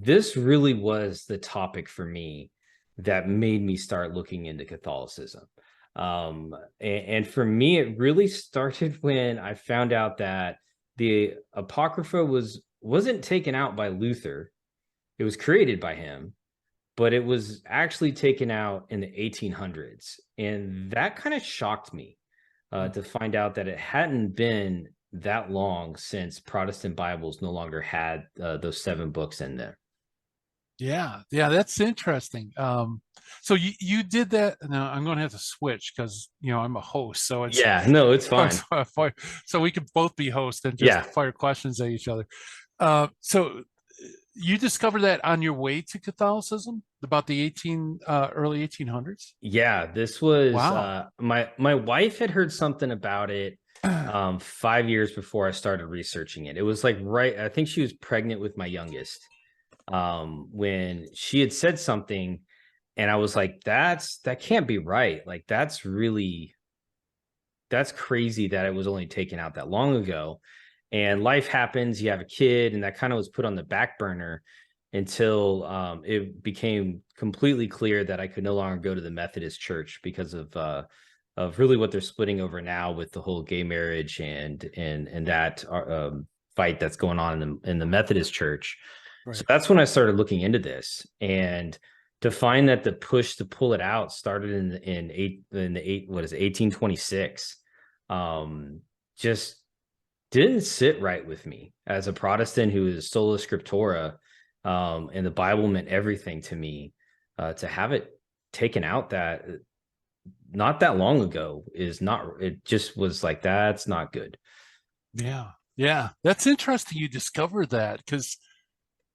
this really was the topic for me that made me start looking into Catholicism. And for me, it really started when I found out that the Apocrypha wasn't taken out by Luther. It was created by him, but it was actually taken out in the 1800s. And that kind of shocked me to find out that it hadn't been that long since Protestant Bibles no longer had those seven books in them. Yeah, yeah, that's interesting. So you did that. Now I'm going to have to switch because I'm a host, so it's Yeah, no, it's fine. so we can both be hosts and just Yeah, fire questions at each other. So you discovered that on your way to Catholicism about the early 1800s? yeah. This was Wow. my wife had heard something about it 5 years before I started researching it. It was like right, I think she was pregnant with my youngest when she had said something, and I was like, that can't be right. Like that's crazy that it was only taken out that long ago. And life happens, you have a kid, and that kind of was put on the back burner until it became completely clear that I could no longer go to the Methodist church because of really what they're splitting over now with the whole gay marriage and that fight that's going on in the Methodist church. So Right. that's when I started looking into this, and to find that the push to pull it out started in the eight what is it, 1826, just didn't sit right with me as a Protestant who is sola scriptura, and the Bible meant everything to me. To have it taken out that not that long ago is not. It just was like that's not good. Yeah. Yeah. That's interesting you discovered that because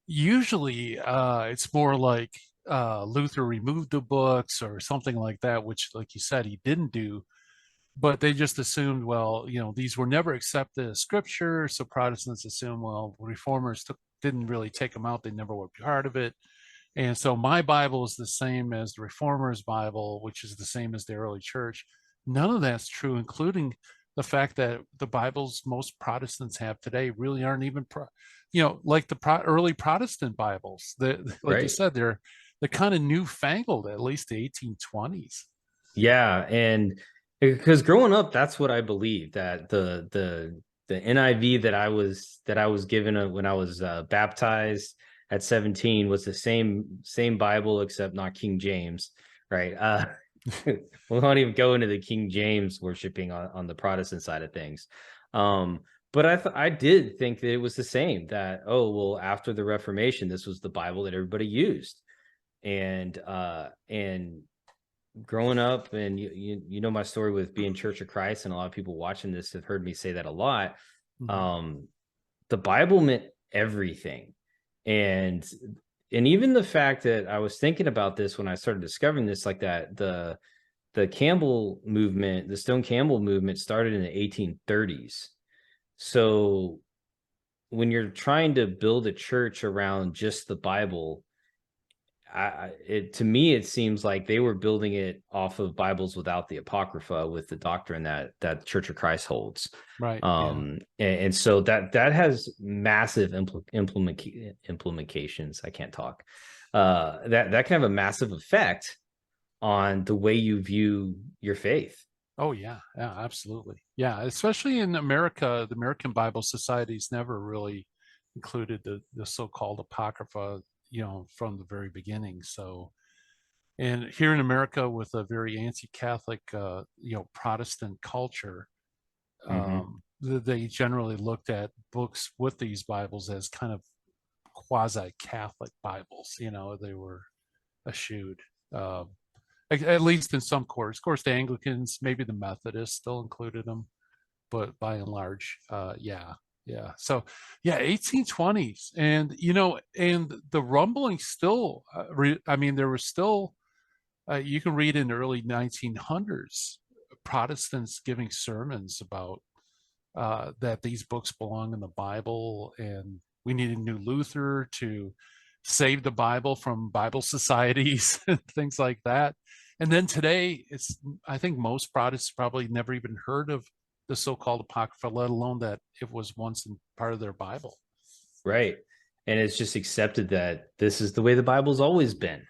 usually it's more like Luther removed the books or something like that, which, like you said, he didn't do. But they just assumed, well, these were never accepted as scripture. So Protestants assume, well, reformers didn't really take them out. They never were part of it. And so my Bible is the same as the reformers' Bible, which is the same as the early church. None of that's true, including the fact that the Bibles most Protestants have today really aren't even, like the early Protestant Bibles. Like you Right. said, they're kind of newfangled, at least the 1820s. Yeah, and because growing up, that's what I believed, that the NIV that I was given when I was baptized at 17 was the same Bible except not King James, right? We won't even go into the King James worshiping on the Protestant side of things. But I did think that it was the same, that oh well, after the Reformation, this was the Bible that everybody used. And growing up, and you know my story with being Church of Christ, and a lot of people watching this have heard me say that a lot. Mhm. um the Bible meant everything. And and even the fact that I was thinking about this when I started discovering this, like that the Campbell movement, the Stone Campbell movement, started in the 1830s. So when you're trying to build a church around just the Bible, to me it seems like they were building it off of Bibles without the Apocrypha, with the doctrine that Church of Christ holds. Right. Yeah. And so that has massive implications. I can't talk. That can have a massive effect on the way you view your faith. Oh yeah, yeah, absolutely. Yeah, especially in America, the American Bible Society's never really included the so-called Apocrypha, from the very beginning. So, and here in America, with a very anti-Catholic, Protestant culture, Hmm. they generally looked at books with these Bibles as kind of quasi-Catholic Bibles. They were eschewed. Um, at least in some courts. Of course, the Anglicans, maybe the Methodists still included them, but by and large, yeah, yeah. So, yeah, 1820s, and and the rumbling still. I mean, there was still. You can read in the early 1900s Protestants giving sermons about that these books belong in the Bible, and we need a new Luther to save the Bible from Bible societies and things like that. And then today, I think most Protestants probably never even heard of the so-called Apocrypha, let alone that it was once part of their Bible. Right. and it's just accepted that this is the way the Bible's always been.